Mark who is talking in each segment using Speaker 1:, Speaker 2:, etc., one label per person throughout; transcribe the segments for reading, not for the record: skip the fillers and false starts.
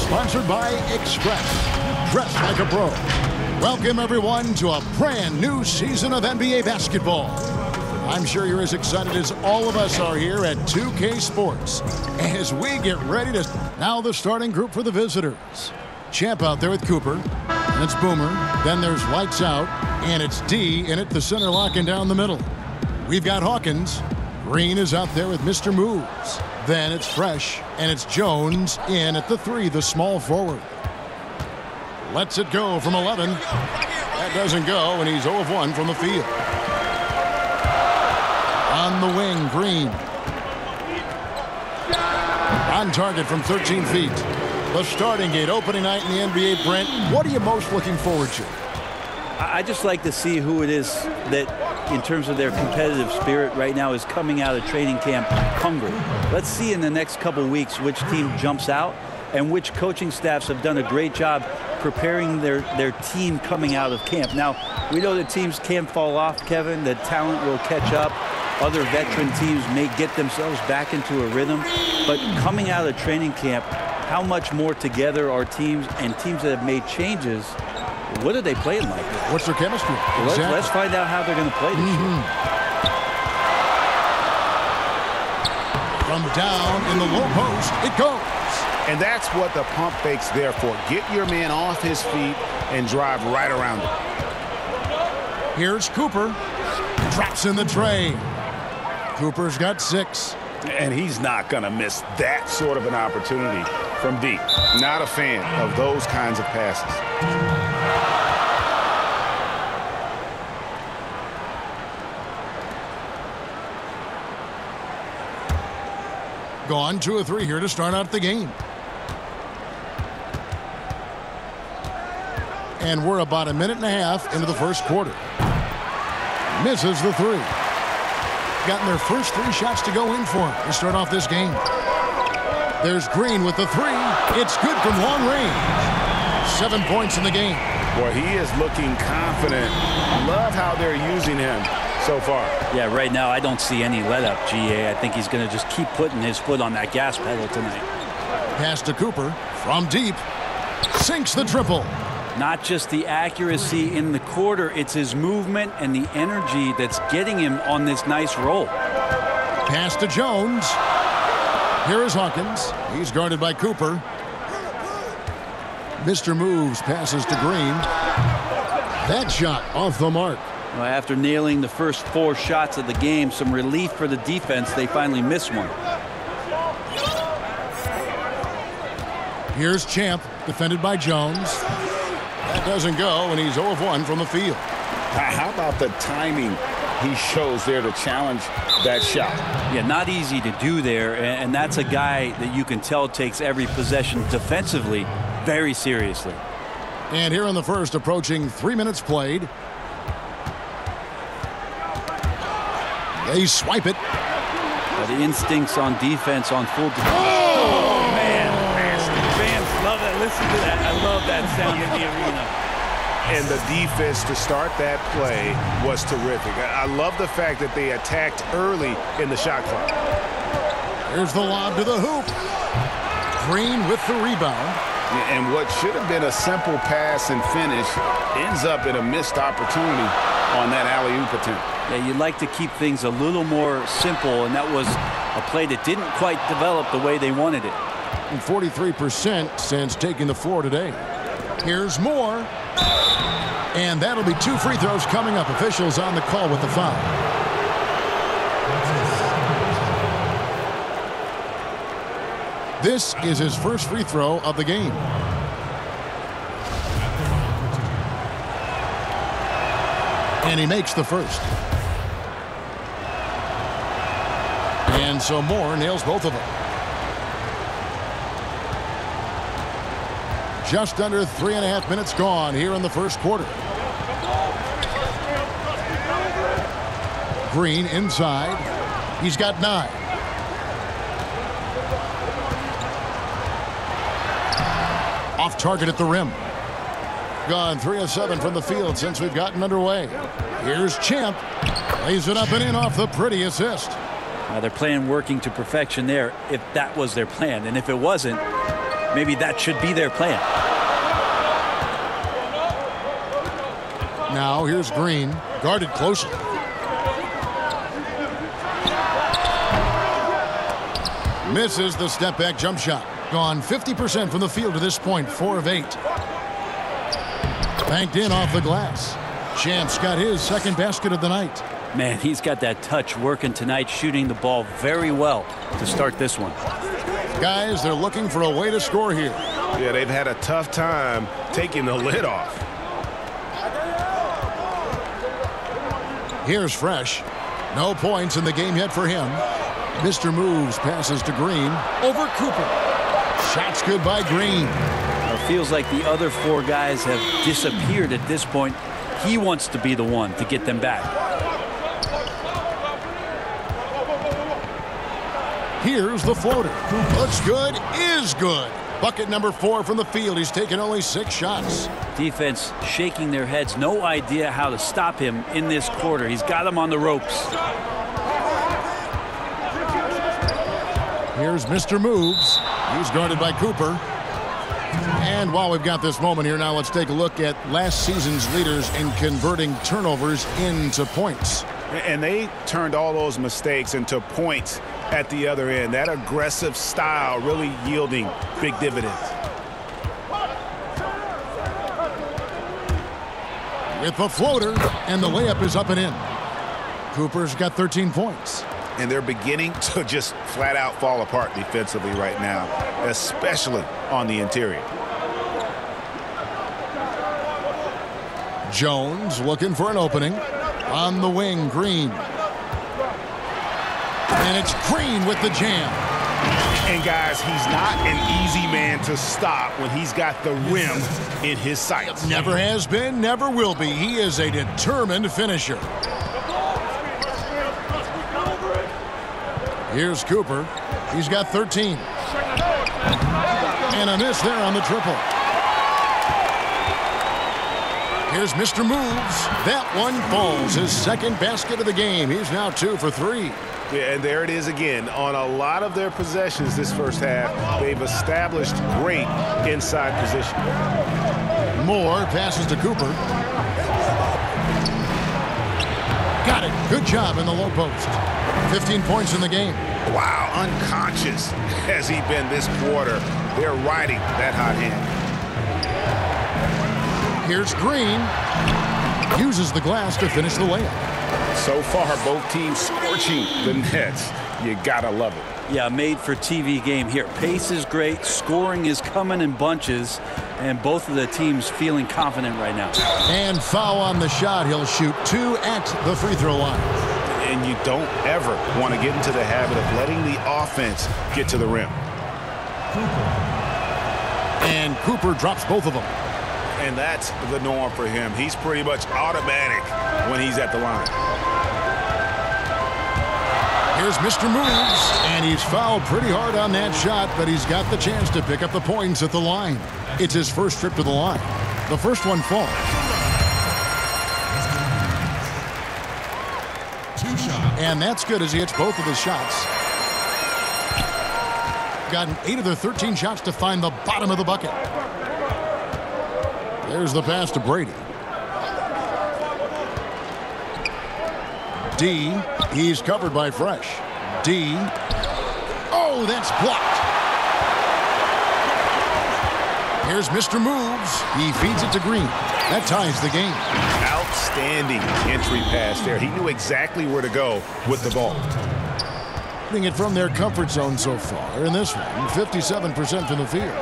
Speaker 1: Sponsored by Express. Dress like a pro. Welcome, everyone, to a brand new season of NBA basketball. I'm sure you're as excited as all of us are here at 2K Sports as we get ready to... Now the starting group for the visitors. Champ out there with Cooper, and it's Boomer. Then there's Lights Out, and it's D in at the center, locking down the middle. We've got Hawkins. Green is out there with Mr. Moves. Then it's Fresh, and it's Jones in at the 3, the small forward. Lets it go from 11. That doesn't go, and he's 0 of 1 from the field. On the wing, Green. On target from 13 feet. The starting gate, opening night in the NBA, Brent. What are you most looking forward to?
Speaker 2: I just like to see who it is that, in terms of their competitive spirit right now, is coming out of training camp hungry. Let's see in the next couple weeks which team jumps out and which coaching staffs have done a great job preparing their team coming out of camp. Now, we know that teams can fall off, Kevin. That talent will catch up. Other veteran teams may get themselves back into a rhythm. But coming out of training camp, how much more together are teams, and teams that have made changes, what are they playing like?
Speaker 1: What's their chemistry?
Speaker 2: Exactly. Let's find out how they're going to play this year.
Speaker 1: From down in the low post, it goes.
Speaker 3: And that's what the pump fake's there for. Get your man off his feet and drive right around him.
Speaker 1: Here's Cooper. Drops in the tray. Cooper's got 6.
Speaker 3: And he's not going to miss that sort of an opportunity from deep. Not a fan of those kinds of passes.
Speaker 1: Gone 2 of 3 here to start out the game. And we're about a minute and a half into the first quarter. Misses the 3. Gotten their first 3 shots to go in for him to start off this game. There's Green with the 3. It's good from long range. 7 points in the game.
Speaker 3: Boy, he is looking confident. Love how they're using him so far.
Speaker 2: Yeah, right now I don't see any let up, GA. I think he's going to just keep putting his foot on that gas pedal tonight.
Speaker 1: Pass to Cooper from deep. Sinks the triple.
Speaker 2: Not just the accuracy in the quarter, it's his movement and the energy that's getting him on this nice roll.
Speaker 1: Pass to Jones. Here is Hawkins. He's guarded by Cooper. Mr. Moves passes to Green. That shot off the mark.
Speaker 2: Well, after nailing the first 4 shots of the game, some relief for the defense. They finally missed one.
Speaker 1: Here's Champ, defended by Jones. That doesn't go, and he's 0 of 1 from the field.
Speaker 3: How about the timing he shows there to challenge that shot?
Speaker 2: Yeah, not easy to do there, and that's a guy that you can tell takes every possession defensively very seriously.
Speaker 1: And here in the first, approaching 3 minutes played. They swipe it.
Speaker 2: The instincts on defense on full Oh, man. Fans love that. Listen to that. I love that sound in the arena.
Speaker 3: And the defense to start that play was terrific. I love the fact that they attacked early in the shot clock.
Speaker 1: Here's the lob to the hoop. Green with the rebound.
Speaker 3: And what should have been a simple pass and finish ends up in a missed opportunity on that alley-oop attempt.
Speaker 2: Yeah, you'd like to keep things a little more simple, and that was a play that didn't quite develop the way they wanted it.
Speaker 1: And 43% since taking the floor today. Here's more. And that'll be 2 free throws coming up. Officials on the call with the foul. This is his first free throw of the game. And he makes the first. And so Moore nails both of them. Just under 3.5 minutes gone here in the first quarter. Green inside. He's got 9. Off target at the rim. Gone 3 of 7 from the field since we've gotten underway. Here's Champ. Lays it up and in off the pretty assist.
Speaker 2: They're playing working to perfection there, if that was their plan. And if it wasn't, maybe that should be their plan.
Speaker 1: Now here's Green, guarded closely. Misses the step-back jump shot. Gone 50% from the field to this point, 4 of 8. Banked in off the glass. Champ's got his second basket of the night.
Speaker 2: Man, he's got that touch working tonight, shooting the ball very well to start this one.
Speaker 1: Guys, they're looking for a way to score here.
Speaker 3: Yeah, they've had a tough time taking the lid off.
Speaker 1: Here's Fresh. No points in the game yet for him. Mr. Moves passes to Green. Over Cooper. Shot's good by Green.
Speaker 2: It feels like the other 4 guys have disappeared at this point. He wants to be the one to get them back.
Speaker 1: Here's the floater. Looks good, is good. Bucket number 4 from the field. He's taken only 6 shots.
Speaker 2: Defense shaking their heads. No idea how to stop him in this quarter. He's got him on the ropes.
Speaker 1: Here's Mr. Moves. He's guarded by Cooper. And while we've got this moment here, now let's take a look at last season's leaders in converting turnovers into points.
Speaker 3: And they turned all those mistakes into points at the other end. That aggressive style really yielding big dividends.
Speaker 1: With the floater, and the layup is up and in. Cooper's got 13 points.
Speaker 3: And they're beginning to just flat out fall apart defensively right now, especially on the interior.
Speaker 1: Jones looking for an opening. On the wing, Green. And it's Green with the jam.
Speaker 3: And guys, he's not an easy man to stop when he's got the rim in his sights.
Speaker 1: Never has been, never will be. He is a determined finisher. Here's Cooper. He's got 13. And a miss there on the triple. Here's Mr. Moves. That one falls. His second basket of the game. He's now 2 for 3.
Speaker 3: Yeah, and there it is again. On a lot of their possessions this first half, they've established great inside position.
Speaker 1: Moore passes to Cooper. Got it. Good job in the low post. 15 points in the game.
Speaker 3: Wow, unconscious has he been this quarter. They're riding that hot hand.
Speaker 1: Here's Green. Uses the glass to finish the layup.
Speaker 3: So far, both teams scorching the nets. You gotta love it.
Speaker 2: Yeah, made for TV game here. Pace is great. Scoring is coming in bunches. And both of the teams feeling confident right now.
Speaker 1: And foul on the shot. He'll shoot 2 at the free throw line.
Speaker 3: And you don't ever want to get into the habit of letting the offense get to the rim.
Speaker 1: And Cooper drops both of them.
Speaker 3: And that's the norm for him. He's pretty much automatic when he's at the line.
Speaker 1: Here's Mr. Moves, and he's fouled pretty hard on that shot, but he's got the chance to pick up the points at the line. It's his first trip to the line. The first one falls. 2 shots. And that's good as he hits both of his shots. Gotten 8 of their 13 shots to find the bottom of the bucket. There's the pass to Brady. D, he's covered by Fresh. D, oh, that's blocked. Here's Mr. Moves. He feeds it to Green. That ties the game.
Speaker 3: Outstanding entry pass there. He knew exactly where to go with the ball.
Speaker 1: Putting it from their comfort zone so far. In this one, 57% from the field.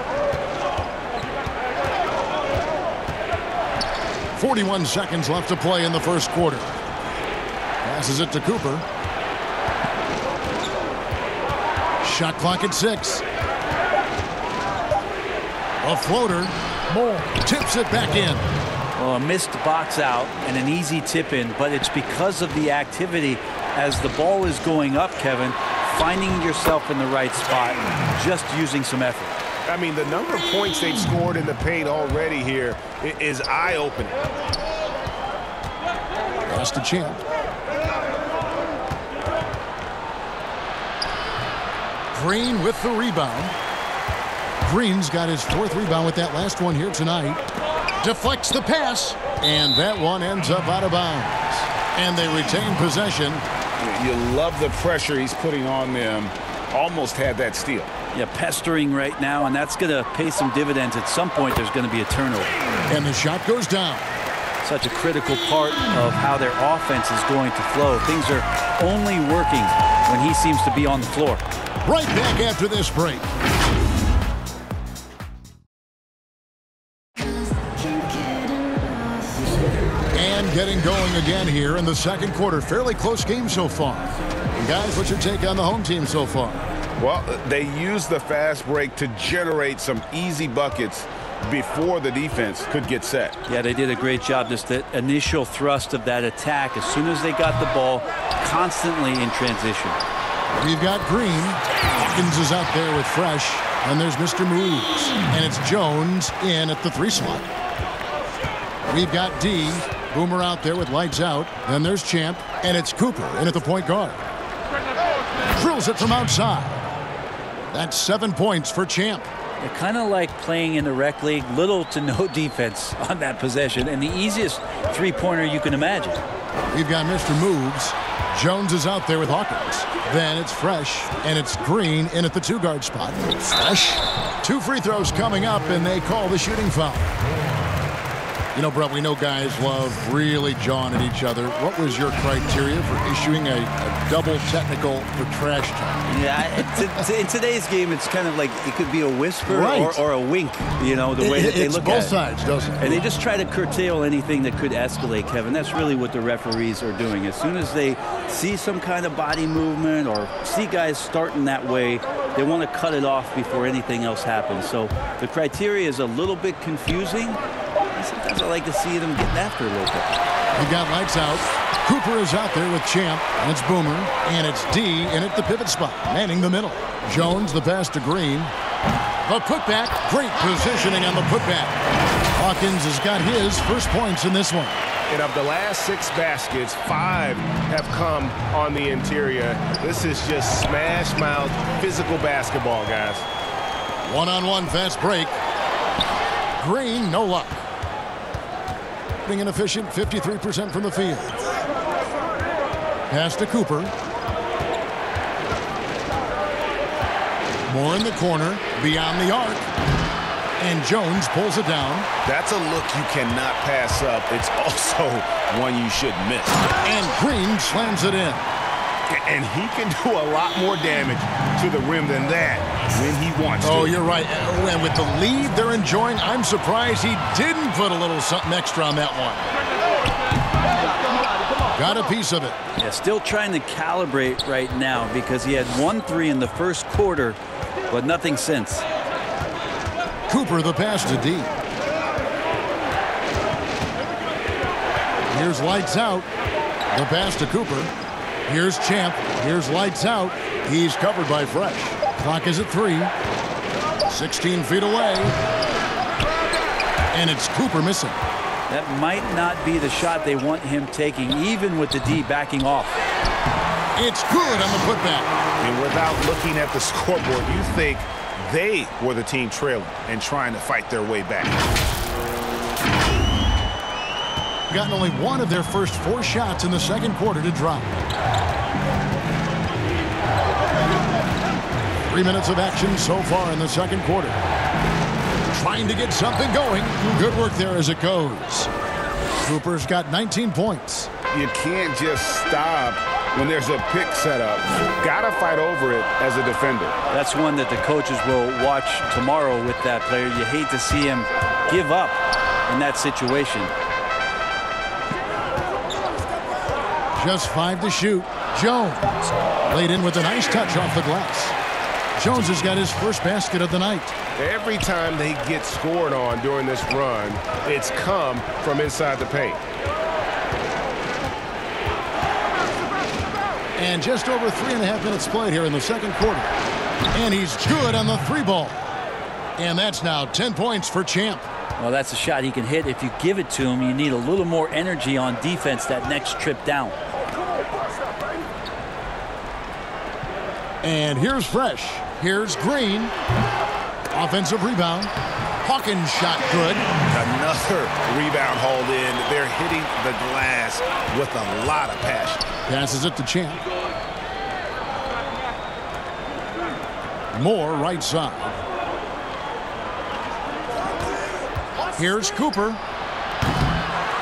Speaker 1: 41 seconds left to play in the first quarter. Passes it to Cooper. Shot clock at 6. A floater. Moore tips it back in.
Speaker 2: Well, a missed box out and an easy tip in, but it's because of the activity as the ball is going up, Kevin, finding yourself in the right spot, just using some effort.
Speaker 3: I mean, the number of points they've scored in the paint already here is eye-opening.
Speaker 1: Pass to Champ. Green with the rebound. Green's got his 4th rebound with that last one here tonight. Deflects the pass, and that one ends up out of bounds. And they retain possession.
Speaker 3: You love the pressure he's putting on them. Almost had that steal.
Speaker 2: Yeah, pestering right now, and that's going to pay some dividends. At some point, there's going to be a turnover.
Speaker 1: And the shot goes down.
Speaker 2: Such a critical part of how their offense is going to flow. Things are only working when he seems to be on the floor.
Speaker 1: Right back after this break. And getting going again here in the second quarter. Fairly close game so far. And guys, what's your take on the home team so far?
Speaker 3: Well, they used the fast break to generate some easy buckets before the defense could get set.
Speaker 2: Yeah, they did a great job. Just the initial thrust of that attack, as soon as they got the ball, constantly in transition.
Speaker 1: We've got Green. Hawkins is out there with Fresh. And there's Mr. Moves. And it's Jones in at the 3 slot. We've got D. Boomer out there with lights out. Then there's Champ. And it's Cooper in at the point guard. Drills it from outside. That's 7 points for Champ.
Speaker 2: They're kind of like playing in the rec league, little to no defense on that possession, and the easiest three-pointer you can imagine.
Speaker 1: We've got Mr. Moves. Jones is out there with Hawkins. Then it's Fresh, and it's Green in at the 2-guard spot. Fresh. 2 free throws coming up, and they call the shooting foul. You know, Brett, we know guys love really jawing at each other. What was your criteria for issuing a double technical for trash talk?
Speaker 2: Yeah, in today's game, it's kind of like it could be a whisper
Speaker 1: right.
Speaker 2: or a wink, you know, the way that they look at it.
Speaker 1: It's both sides, doesn't it?
Speaker 2: And they just try to curtail anything that could escalate, Kevin. That's really what the referees are doing. As soon as they see some kind of body movement or see guys starting that way, they want to cut it off before anything else happens. So the criteria is a little bit confusing. Sometimes I like to see them getting after a little bit.
Speaker 1: You got lights out. Cooper is out there with Champ. And it's Boomer. And it's D in at the pivot spot, manning the middle. Jones, the pass to Green. The putback. Great positioning on the putback. Hawkins has got his first points in this one.
Speaker 3: And of the last 6 baskets, 5 have come on the interior. This is just smash mouth physical basketball, guys.
Speaker 1: One-on-one fast break. Green, no luck. Being inefficient, 53% from the field. Pass to Cooper. More in the corner, beyond the arc. And Jones pulls it down.
Speaker 3: That's a look you cannot pass up. It's also one you should miss.
Speaker 1: And Green slams it in.
Speaker 3: And he can do a lot more damage to the rim than that when he wants to.
Speaker 1: Oh, you're right. And with the lead they're enjoying, I'm surprised he didn't put a little something extra on that one. Got a piece of it.
Speaker 2: Yeah, still trying to calibrate right now because he had 1 3 in the first quarter, but nothing since.
Speaker 1: Cooper, the pass to D. Here's lights out. The pass to Cooper. Here's Champ. Here's lights out. He's covered by Fresh. Clock is at 3. 16 feet away. And it's Cooper missing.
Speaker 2: That might not be the shot they want him taking, even with the D backing off.
Speaker 1: It's good on the putback.
Speaker 3: And without looking at the scoreboard, you think they were the team trailing and trying to fight their way back.
Speaker 1: Gotten only 1 of their first 4 shots in the second quarter to drop. 3 minutes of action so far in the second quarter. Trying to get something going. Good work there as it goes. Cooper's got 19 points.
Speaker 3: You can't just stop when there's a pick set up. Gotta fight over it as a defender.
Speaker 2: That's one that the coaches will watch tomorrow with that player. You hate to see him give up in that situation.
Speaker 1: Just 5 to shoot. Jones laid in with a nice touch off the glass. Jones has got his first basket of the night.
Speaker 3: Every time they get scored on during this run, it's come from inside the paint.
Speaker 1: And just over 3.5 minutes played here in the second quarter. And he's good on the 3 ball. And that's now 10 points for Champ.
Speaker 2: Well, that's a shot he can hit. If you give it to him, you need a little more energy on defense that next trip down.
Speaker 1: And here's Fresh. Here's Green. Offensive rebound. Hawkins shot good.
Speaker 3: Another rebound hauled in. They're hitting the glass with a lot of passion.
Speaker 1: Passes it to Champ. Moore right side. Here's Cooper.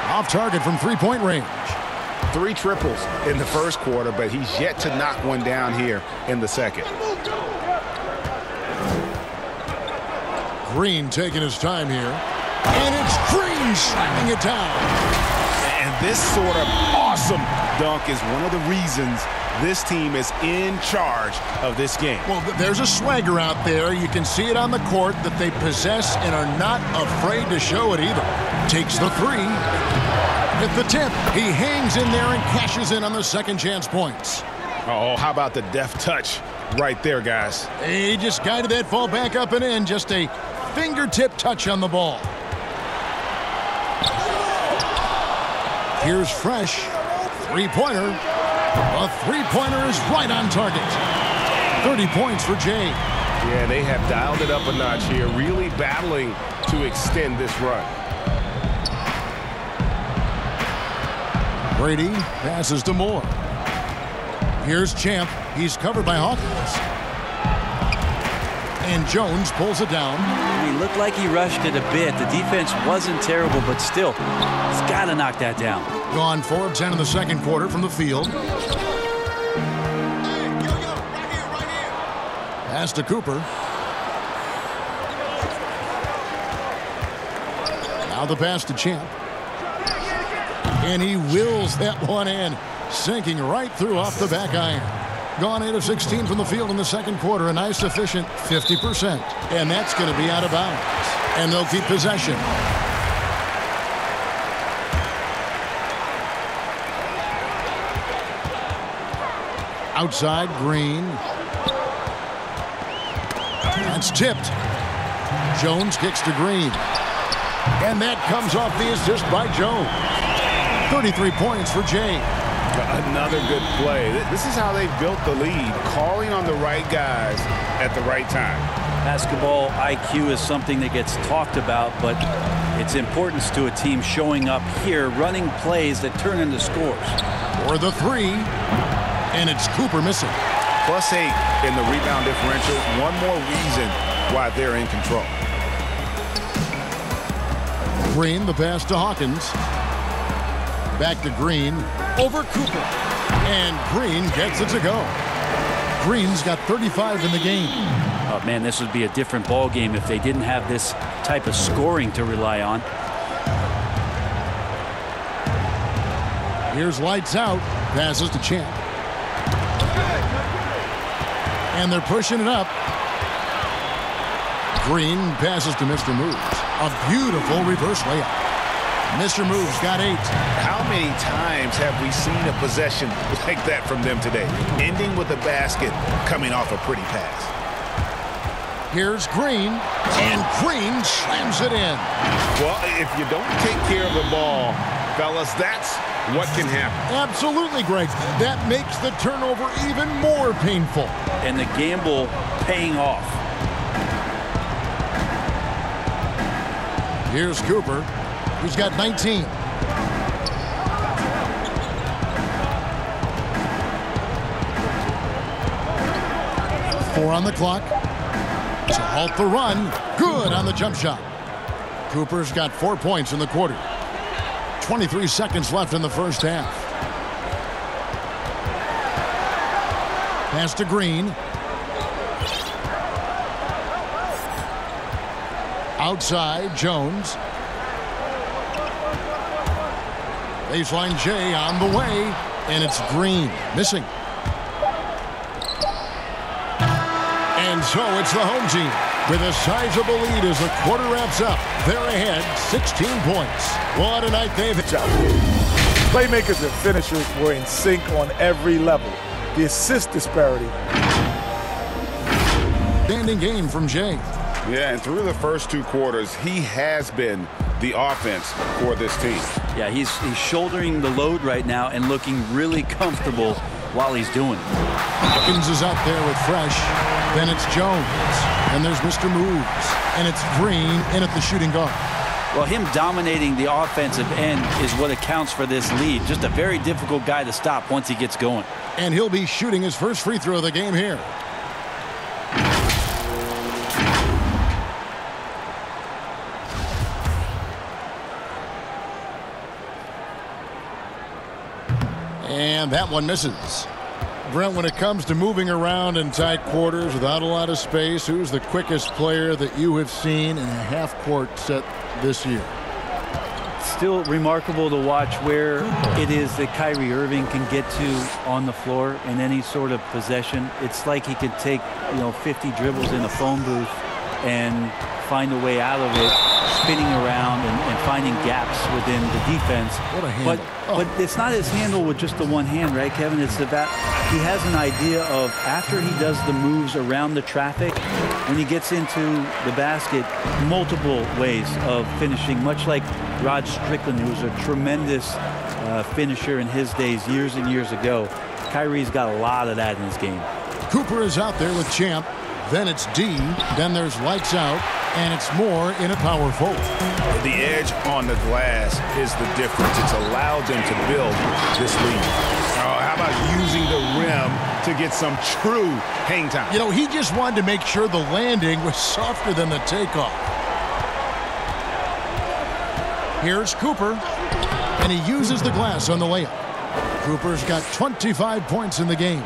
Speaker 1: Off target from three-point range.
Speaker 3: 3 triples in the first quarter, but he's yet to knock one down here in the second.
Speaker 1: Green taking his time here. And it's Green slamming it down.
Speaker 3: And this sort of awesome dunk is one of the reasons this team is in charge of this game.
Speaker 1: Well, there's a swagger out there. You can see it on the court that they possess and are not afraid to show it either. Takes the three. At the tip, he hangs in there and cashes in on the second chance points.
Speaker 3: Oh, how about the deft touch right there, guys?
Speaker 1: He just guided that ball back up and in. Just a fingertip touch on the ball. Here's Fresh. Three-pointer. A three-pointer is right on target. 30 points for Jay.
Speaker 3: Yeah, they have dialed it up a notch here, really battling to extend this run.
Speaker 1: Brady passes to Moore. Here's Champ. He's covered by Hawkins. And Jones pulls it down.
Speaker 2: He looked like he rushed it a bit. The defense wasn't terrible, but still, he's got to knock that down.
Speaker 1: Gone 4 of 10 in the second quarter from the field. Pass to Cooper. Now the pass to Champ. And he wills that one in, sinking right through off the back iron. Gone 8 of 16 from the field in the second quarter. A nice, efficient 50%. And that's going to be out of bounds. And they'll keep possession. Outside, Green. That's tipped. Jones kicks to Green. And that comes off the assist by Jones. 33 points for Jay.
Speaker 3: Another good play. This is how they've built the lead, calling on the right guys at the right time.
Speaker 2: Basketball IQ is something that gets talked about, but its importance to a team showing up here, running plays that turn into scores.
Speaker 1: For the three, and it's Cooper missing.
Speaker 3: +8 in the rebound differential. One more reason why they're in control.
Speaker 1: Green, the pass to Hawkins. Back to Green. Over Cooper. And Green gets it to go. Green's got 35 in the game.
Speaker 2: Oh, man, this would be a different ball game if they didn't have this type of scoring to rely on.
Speaker 1: Here's lights out. Passes to Champ. And they're pushing it up. Green passes to Mr. Moves. A beautiful reverse layup. Mr. Moves got 8.
Speaker 3: How many times have we seen a possession like that from them today? Ending with a basket, coming off a pretty pass.
Speaker 1: Here's Green, and Green slams it in.
Speaker 3: Well, if you don't take care of the ball, fellas, that's what can happen.
Speaker 1: Absolutely, Greg. That makes the turnover even more painful.
Speaker 2: And the gamble paying off.
Speaker 1: Here's Cooper. He's got 19. Four on the clock. To halt the run. Good on the jump shot. Cooper's got 4 points in the quarter. 23 seconds left in the first half. Pass to Green. Outside, Jones. Baseline J on the way, and it's Green missing. And so it's the home team with a sizable lead as the quarter wraps up. They're ahead 16 points. What a night they've had.
Speaker 4: Playmakers and finishers were in sync on every level. The assist disparity.
Speaker 1: Standing game from Jay.
Speaker 3: Yeah, and through the first 2 quarters, he has been the offense for this team.
Speaker 2: Yeah, he's shouldering the load right now and looking really comfortable while he's doing it.
Speaker 1: Hawkins is out there with Fresh. Then it's Jones. And there's Mr. Moves. And it's Green in at the shooting guard.
Speaker 2: Well, him dominating the offensive end is what accounts for this lead. Just a very difficult guy to stop once he gets going.
Speaker 1: And he'll be shooting his first free throw of the game here. And that one misses. Brent, when it comes to moving around in tight quarters without a lot of space, who's the quickest player that you have seen in a half-court set this year?
Speaker 2: Still remarkable to watch where it is that Kyrie Irving can get to on the floor in any sort of possession. It's like he could take, 50 dribbles in a phone booth and find a way out of it, spinning around and finding gaps within the defense.
Speaker 1: What a handle.
Speaker 2: But it's not his handle with just the one hand, right, Kevin? It's about he has an idea of after he does the moves around the traffic, when he gets into the basket, multiple ways of finishing, much like Rod Strickland, who was a tremendous finisher in his days years and years ago. Kyrie's got a lot of that in his game.
Speaker 1: Cooper is out there with Champ. Then it's D. Then there's lights out. And it's more in a power forward.
Speaker 3: The edge on the glass is the difference. It's allowed them to build this lead. How about using the rim to get some true hang time?
Speaker 1: He just wanted to make sure the landing was softer than the takeoff. Here's Cooper, and he uses the glass on the layup. Cooper's got 25 points in the game.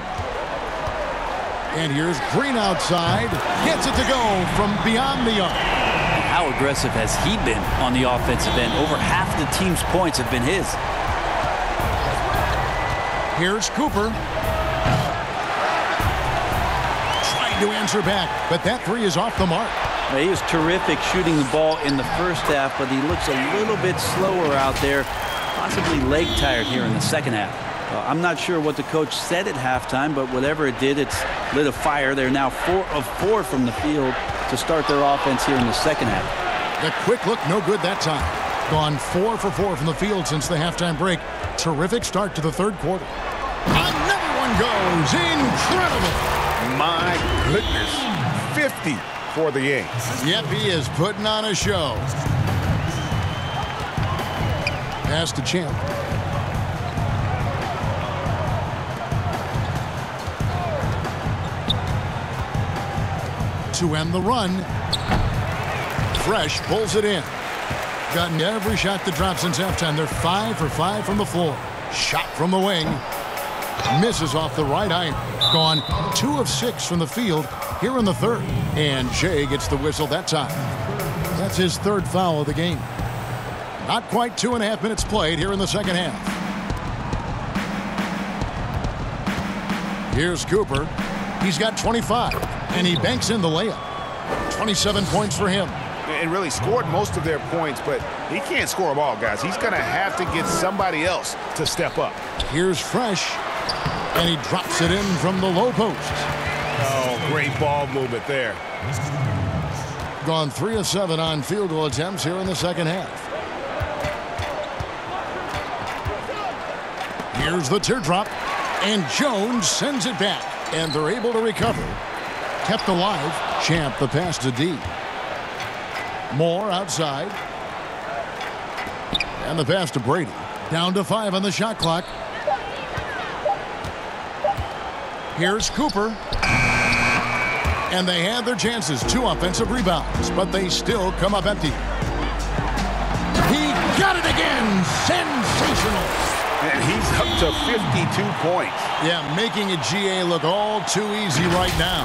Speaker 1: And here's Green outside. Gets it to go from beyond the arc.
Speaker 2: How aggressive has he been on the offensive end? Over half the team's points have been his.
Speaker 1: Here's Cooper. Trying to answer back, but that three is off the mark.
Speaker 2: He was terrific shooting the ball in the first half, but he looks a little bit slower out there, possibly leg tired here in the second half. I'm not sure what the coach said at halftime, but whatever it did, it's lit a fire. They're now 4 of 4 from the field to start their offense here in the second half.
Speaker 1: The quick look, no good that time. Gone 4 for 4 from the field since the halftime break. Terrific start to the third quarter. Another one goes. Incredible.
Speaker 3: My goodness. 50 for the game.
Speaker 1: Yep, he is putting on a show. Pass to Champ. To end the run. Fresh pulls it in. Gotten every shot that dropped since halftime. They're 5 for 5 from the floor. Shot from the wing. Misses off the right iron. Gone 2 of 6 from the field here in the third. And Shea gets the whistle that time. That's his third foul of the game. Not quite 2.5 minutes played here in the second half. Here's Cooper. He's got 25, and he banks in the layup. 27 points for him.
Speaker 3: And really scored most of their points, but he can't score them all, guys. He's going to have to get somebody else to step up.
Speaker 1: Here's Fresh, and he drops it in from the low post.
Speaker 3: Oh, great ball movement there.
Speaker 1: Gone 3 of 7 on field goal attempts here in the second half. Here's the teardrop, and Jones sends it back. And they're able to recover. Kept alive. Champ the pass to D. Moore outside. And the pass to Brady. Down to 5 on the shot clock. Here's Cooper. And they had their chances. 2 offensive rebounds, but they still come up empty. He got it again. Sensational.
Speaker 3: And he's up to 52 points.
Speaker 1: Yeah, making a GA look all too easy right now.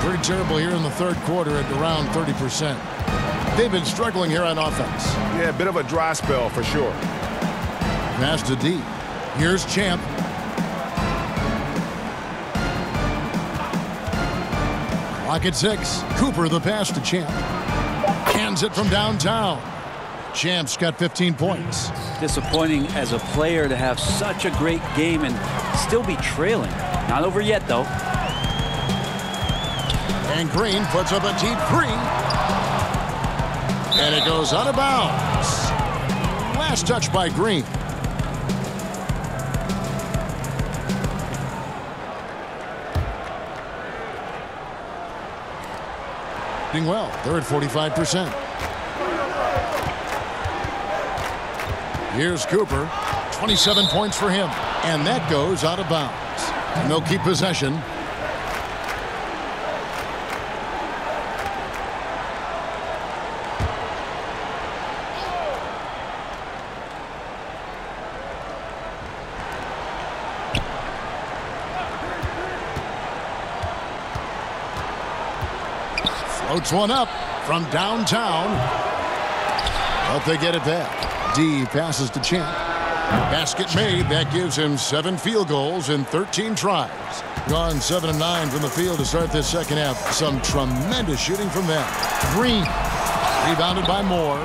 Speaker 1: Pretty terrible here in the third quarter at around 30%. They've been struggling here on offense.
Speaker 3: Yeah, a bit of a dry spell for sure.
Speaker 1: Pass to D. Here's Champ. Clock at 6. Cooper the pass to Champ. Hands it from downtown. Champ's got 15 points.
Speaker 2: Disappointing as a player to have such a great game and still be trailing. Not over yet, though.
Speaker 1: And Green puts up a deep 3. And it goes out of bounds. Last touch by Green. Doing well. They're at 45%. Here's Cooper. 27 points for him. And that goes out of bounds. And they'll keep possession. Floats one up from downtown. But they get it back. D passes to Champ. Basket made. That gives him 7 field goals in 13 tries. Gone 7 of 9 from the field to start this second half. Some tremendous shooting from them. Green. Rebounded by Moore.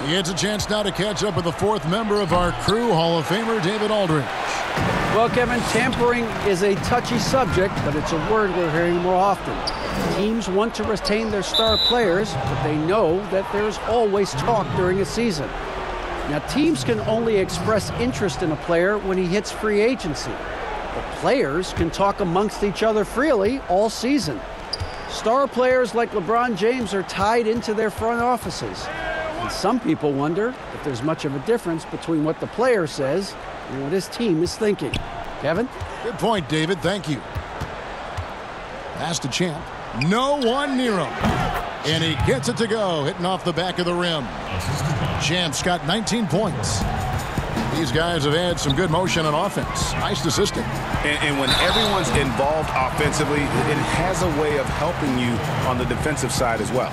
Speaker 1: He gets a chance now to catch up with the 4th member of our crew, Hall of Famer David Aldridge.
Speaker 5: Well, Kevin, tampering is a touchy subject, but it's a word we're hearing more often. Teams want to retain their star players, but they know that there's always talk during a season. Now, teams can only express interest in a player when he hits free agency. But players can talk amongst each other freely all season. Star players like LeBron James are tied into their front offices. And some people wonder if there's much of a difference between what the player says and what his team is thinking. Kevin?
Speaker 1: Good point, David. Thank you. Pass to Champ. No one near him. And he gets it to go, hitting off the back of the rim. Champ's got 19 points. These guys have had some good motion on offense. Nice assisting.
Speaker 3: And when everyone's involved offensively, it has a way of helping you on the defensive side as well.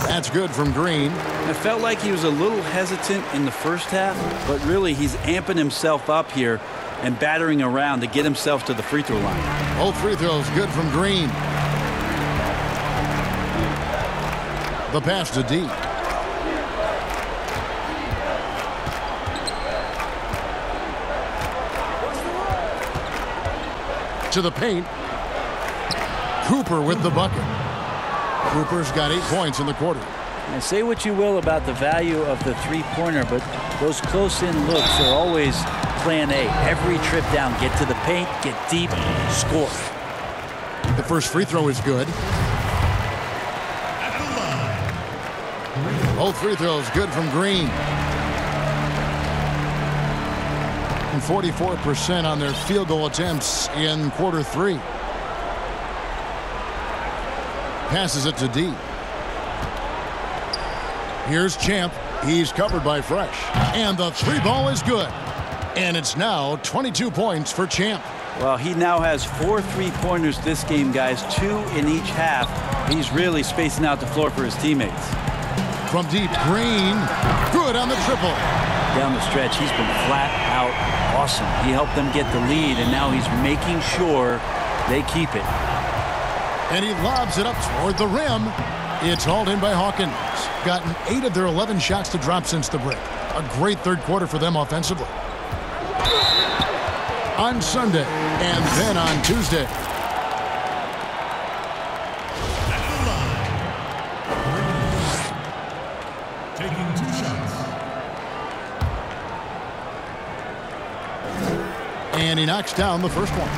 Speaker 1: That's good from Green.
Speaker 2: It felt like he was a little hesitant in the first half, but really he's amping himself up here and battering around to get himself to the free throw line.
Speaker 1: Both free throws good from Green. The pass to D. To the paint. Cooper with the bucket. Cooper's got 8 points in the quarter.
Speaker 2: And say what you will about the value of the three-pointer, but those close-in looks are always plan A. Every trip down, get to the paint, get deep, score.
Speaker 1: The first free throw is good. Both free throws good from Green. And 44% on their field goal attempts in quarter 3. Passes it to D. Here's Champ. He's covered by Fresh. And the 3 ball is good. And it's now 22 points for Champ.
Speaker 2: Well, he now has 4 3-pointers this game, guys. 2 in each half. He's really spacing out the floor for his teammates.
Speaker 1: From deep, Green. Good on the triple.
Speaker 2: Down the stretch, he's been flat out awesome. He helped them get the lead, and now he's making sure they keep it.
Speaker 1: And he lobs it up toward the rim. It's hauled in by Hawkins. Gotten 8 of their 11 shots to drop since the break. A great third quarter for them offensively. On Sunday and then on Tuesday.
Speaker 6: Taking 2 shots.
Speaker 1: And he knocks down the first one.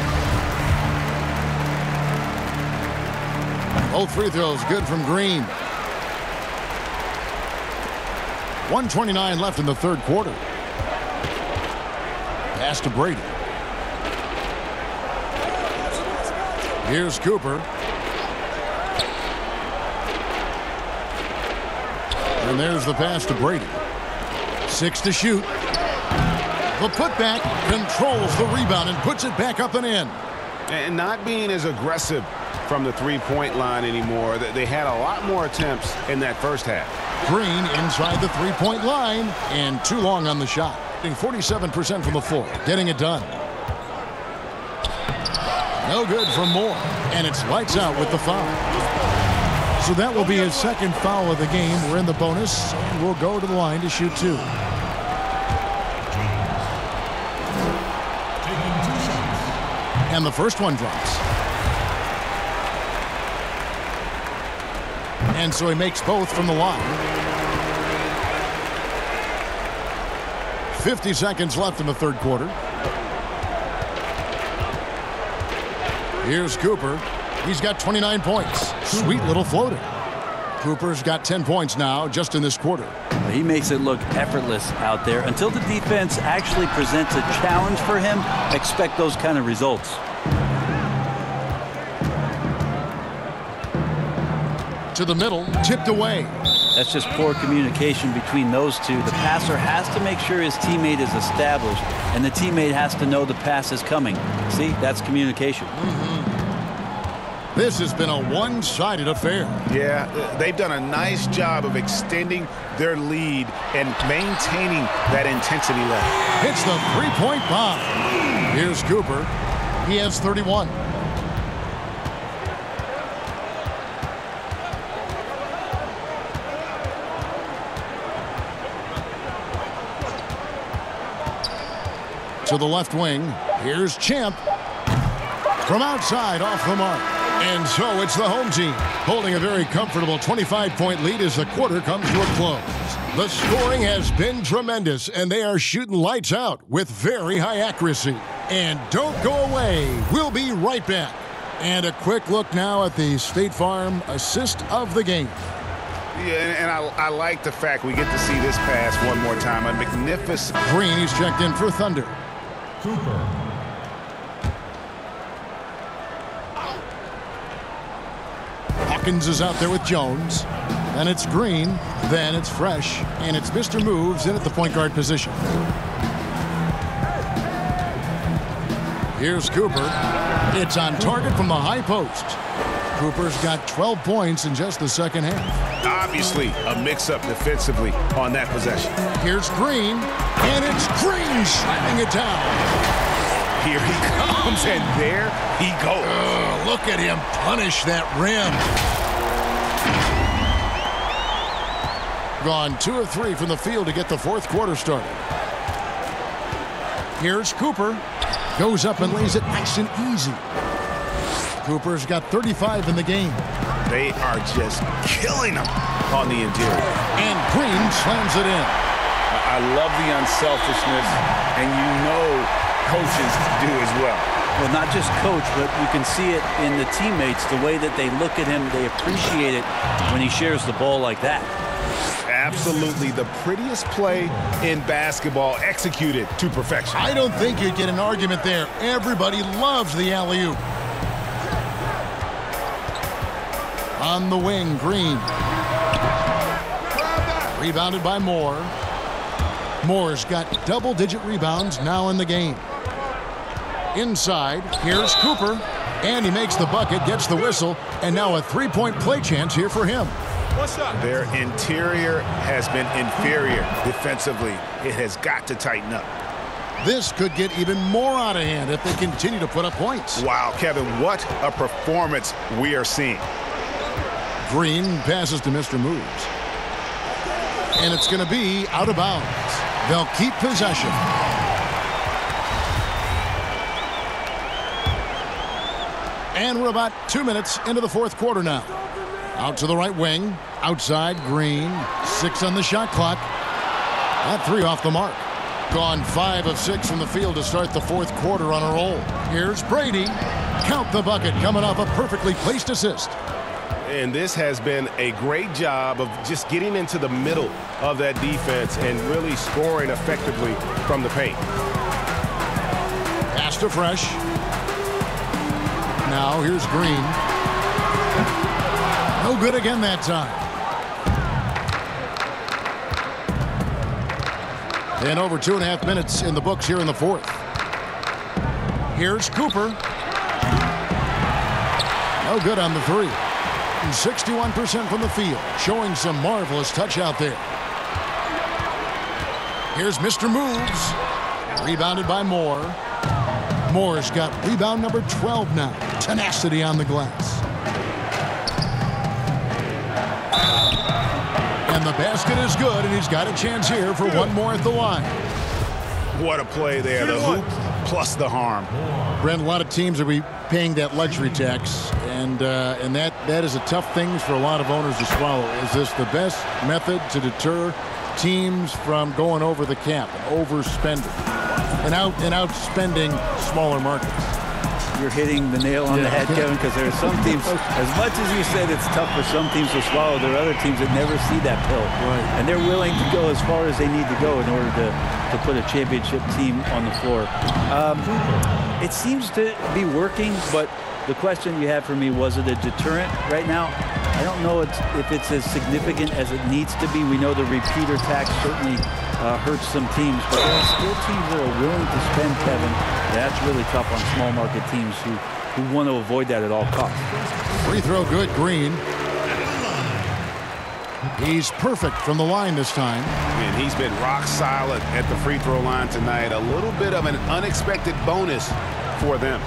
Speaker 1: Both free throws good from Green. 1:29 left in the third quarter. Pass to Brady. Here's Cooper. And there's the pass to Brady. 6 to shoot. The putback controls the rebound and puts it back up and in.
Speaker 3: And not being as aggressive from the three-point line anymore. They had a lot more attempts in that first half.
Speaker 1: Green inside the three-point line and too long on the shot. 47% from the floor, getting it done. No good from Moore, and it's lights out with the foul. So that will be his second foul of the game. We're in the bonus, and we'll go to the line to shoot 2. And the first one drops. And so he makes both from the line. 50 seconds left in the third quarter. Here's Cooper. He's got 29 points. Sweet little floater. Cooper's got 10 points now just in this quarter.
Speaker 2: He makes it look effortless out there. Until the defense actually presents a challenge for him, expect those kind of results.
Speaker 1: To the middle, tipped away.
Speaker 2: That's just poor communication between those two. The passer has to make sure his teammate is established, and the teammate has to know the pass is coming. See, that's communication.
Speaker 1: This has been a one-sided affair.
Speaker 3: Yeah, they've done a nice job of extending their lead and maintaining that intensity level.
Speaker 1: It's the three-point bomb. Here's Cooper. He has 31. To the left wing, here's Champ. From outside, off the mark. And so it's the home team holding a very comfortable 25-point lead as the quarter comes to a close. The scoring has been tremendous, and they are shooting lights out with very high accuracy. And don't go away. We'll be right back. And a quick look now at the State Farm assist of the game.
Speaker 3: Yeah, and I like the fact we get to see this pass one more time. A magnificent.
Speaker 1: Green, he's checked in for Thunder.
Speaker 6: Cooper.
Speaker 1: Hawkins is out there with Jones. Then it's Green. Then it's Fresh. And it's Mr. Moves in at the point guard position. Here's Cooper. It's on target from the high post. Cooper's got 12 points in just the second half.
Speaker 3: Obviously, a mix-up defensively on that possession.
Speaker 1: Here's Green. And it's Green slamming it down.
Speaker 3: Here he comes, and there he goes.
Speaker 1: Look at him punish that rim. Gone 2 of 3 from the field to get the fourth quarter started. Here's Cooper. Goes up and lays it nice and easy. Cooper's got 35 in the game.
Speaker 3: They are just killing him on the interior.
Speaker 1: And Green slams it in.
Speaker 3: I love the unselfishness, and you know coaches do as well.
Speaker 2: Well, not just coach, but you can see it in the teammates, the way that they look at him. They appreciate it when he shares the ball like that.
Speaker 3: Absolutely the prettiest play in basketball, executed to perfection.
Speaker 1: I don't think you'd get an argument there. Everybody loves the alley-oop. On the wing, Green. Rebounded by Moore. Moore's got double-digit rebounds now in the game. Inside, here's Cooper. And he makes the bucket, gets the whistle, and now a three-point play chance here for him.
Speaker 3: Their interior has been inferior defensively. It has got to tighten up.
Speaker 1: This could get even more out of hand if they continue to put up points.
Speaker 3: Wow, Kevin, what a performance we are seeing.
Speaker 1: Green passes to Mr. Moves. And it's going to be out of bounds. They'll keep possession. And we're about 2 minutes into the fourth quarter now. Out to the right wing. Outside, Green. 6 on the shot clock. That 3 off the mark. Gone 5 of 6 from the field to start the fourth quarter on a roll. Here's Brady. Count the bucket coming off a perfectly placed assist.
Speaker 3: And this has been a great job of just getting into the middle of that defense and really scoring effectively from the paint.
Speaker 1: Pass to Fresh. Now here's Green. No good again that time. And over 2.5 minutes in the books here in the fourth. Here's Cooper. No good on the 3. 61% from the field, showing some marvelous touch out there. Here's Mr. Moves. Rebounded by Moore. Moore's got rebound number 12 now. Tenacity on the glass. And the basket is good, and he's got a chance here for one more at the line.
Speaker 3: What a play there. The hoop plus the harm.
Speaker 1: Brent, a lot of teams will be paying that luxury tax, and that is a tough thing for a lot of owners to swallow. Is this the best method to deter teams from going over the cap and overspending and outspending smaller markets.
Speaker 2: You're hitting the nail on the head, Kevin, because there are some teams, as much as you said it's tough for some teams to swallow, there are other teams that never see that pill.
Speaker 1: Right.
Speaker 2: And they're willing to go as far as they need to go in order to put a championship team on the floor. It seems to be working, but the question you have for me, was it a deterrent right now? I don't know if it's as significant as it needs to be. We know the repeater tax certainly hurts some teams, but there are still teams that are willing to spend, Kevin. That's really tough on small market teams who want to avoid that at all costs.
Speaker 1: Free throw good, Green. He's perfect from the line this time.
Speaker 3: And he's been rock solid at the free throw line tonight. A little bit of an unexpected bonus for them.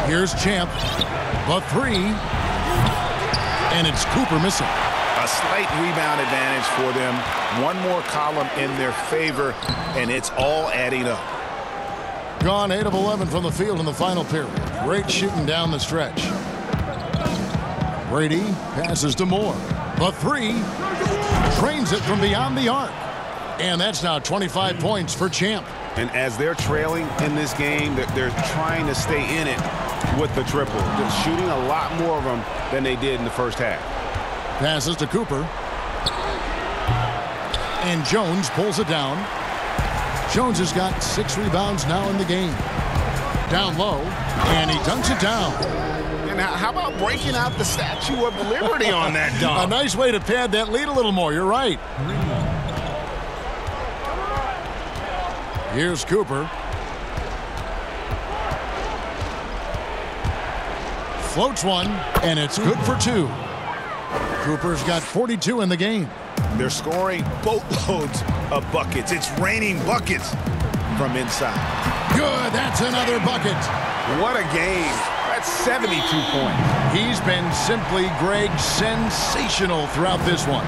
Speaker 1: Here's Champ, the three, and it's Cooper missing.
Speaker 3: A slight rebound advantage for them. One more column in their favor, and it's all adding up.
Speaker 1: Gone 8 of 11 from the field in the final period. Great shooting down the stretch. Brady passes to Moore. The three, trains it from beyond the arc. And that's now 25 points for Champ.
Speaker 3: And as they're trailing in this game, they're trying to stay in it with the triple. They're shooting a lot more of them than they did in the first half.
Speaker 1: Passes to Cooper. And Jones pulls it down. Jones has got 6 rebounds now in the game. Down low, and he dunks it down.
Speaker 3: And how about breaking out the Statue of Liberty on that dunk?
Speaker 1: A nice way to pad that lead a little more. You're right. Here's Cooper. Floats one, and it's good for 2. Cooper's got 42 in the game.
Speaker 3: They're scoring boatloads of buckets. It's raining buckets from inside.
Speaker 1: Good, that's another bucket.
Speaker 3: What a game. That's 72 points.
Speaker 1: He's been simply, Greg, sensational throughout this one.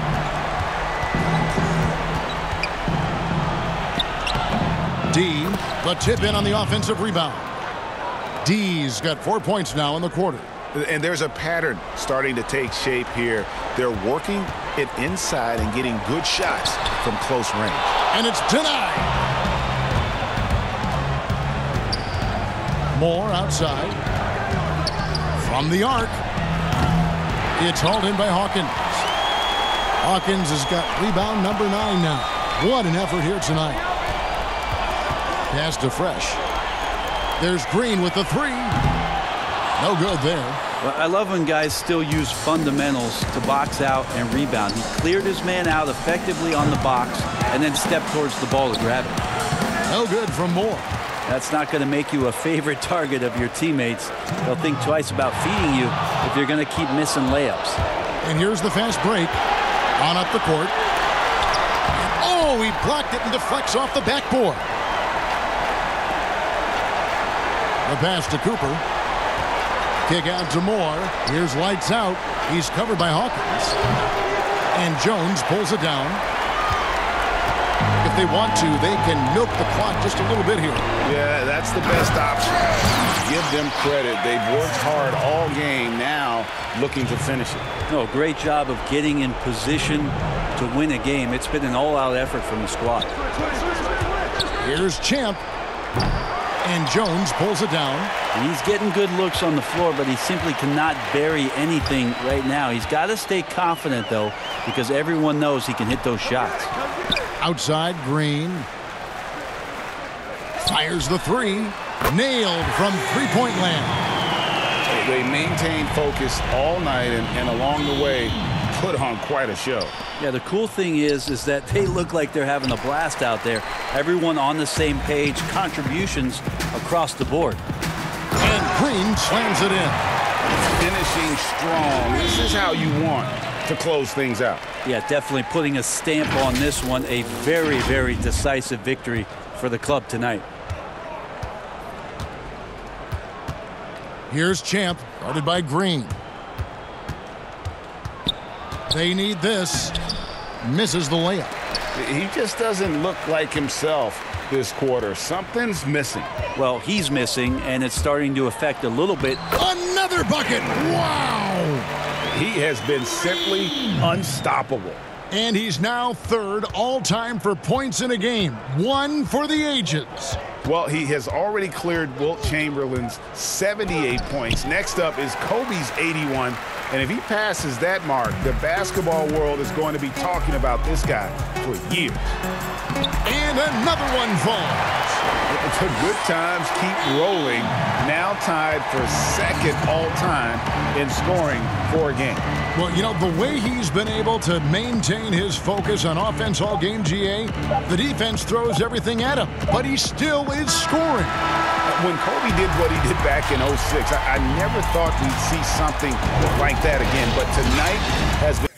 Speaker 1: D, the tip in on the offensive rebound. D's got 4 points now in the quarter.
Speaker 3: And there's a pattern starting to take shape here. They're working it inside and getting good shots from close range.
Speaker 1: And it's denied. Moore outside. From the arc. It's hauled in by Hawkins. Hawkins has got rebound number 9 now. What an effort here tonight. Pass to Fresh. There's Green with the 3. No good there.
Speaker 2: Well, I love when guys still use fundamentals to box out and rebound. He cleared his man out effectively on the box and then stepped towards the ball to grab it.
Speaker 1: No good from Moore.
Speaker 2: That's not going to make you a favorite target of your teammates. They'll think twice about feeding you if you're going to keep missing layups.
Speaker 1: And here's the fast break. On up the court. Oh, he blocked it and deflects off the backboard. The pass to Cooper. Kick out to Moore. Here's lights out. He's covered by Hawkins. And Jones pulls it down. If they want to, they can milk the clock just a little bit here.
Speaker 3: Yeah, that's the best option. Give them credit. They've worked hard all game, now looking to finish it.
Speaker 2: No, great job of getting in position to win a game. It's been an all-out effort from the squad.
Speaker 1: Here's Champ. And Jones pulls it down.
Speaker 2: And he's getting good looks on the floor, but he simply cannot bury anything right now. He's got to stay confident, though, because everyone knows he can hit those shots.
Speaker 1: Outside, Green. Fires the 3. Nailed from three-point land.
Speaker 3: They maintain focus all night and along the way put on quite a show.
Speaker 2: Yeah, the cool thing is that they look like they're having a blast out there. Everyone on the same page, contributions across the board.
Speaker 1: And Green slams it in.
Speaker 3: Finishing strong. This is how you want to close things out.
Speaker 2: Yeah, definitely putting a stamp on this one. A very, very decisive victory for the club tonight.
Speaker 1: Here's Champ, guarded by Green. They need this. Misses the layup.
Speaker 3: He just doesn't look like himself this quarter. Something's missing.
Speaker 2: Well, he's missing, and it's starting to affect a little bit.
Speaker 1: Another bucket. Wow.
Speaker 3: He has been simply unstoppable.
Speaker 1: And he's now third all-time for points in a game. One for the ages.
Speaker 3: Well, he has already cleared Wilt Chamberlain's 78 points. Next up is Kobe's 81. And if he passes that mark, the basketball world is going to be talking about this guy for years.
Speaker 1: And another one falls.
Speaker 3: The good times keep rolling. Now tied for second all-time in scoring for a game.
Speaker 1: Well, you know, the way he's been able to maintain his focus on offense all game, GA, the defense throws everything at him, but he still is scoring.
Speaker 3: When Kobe did what he did back in 06, I never thought we'd see something like that again. But tonight has been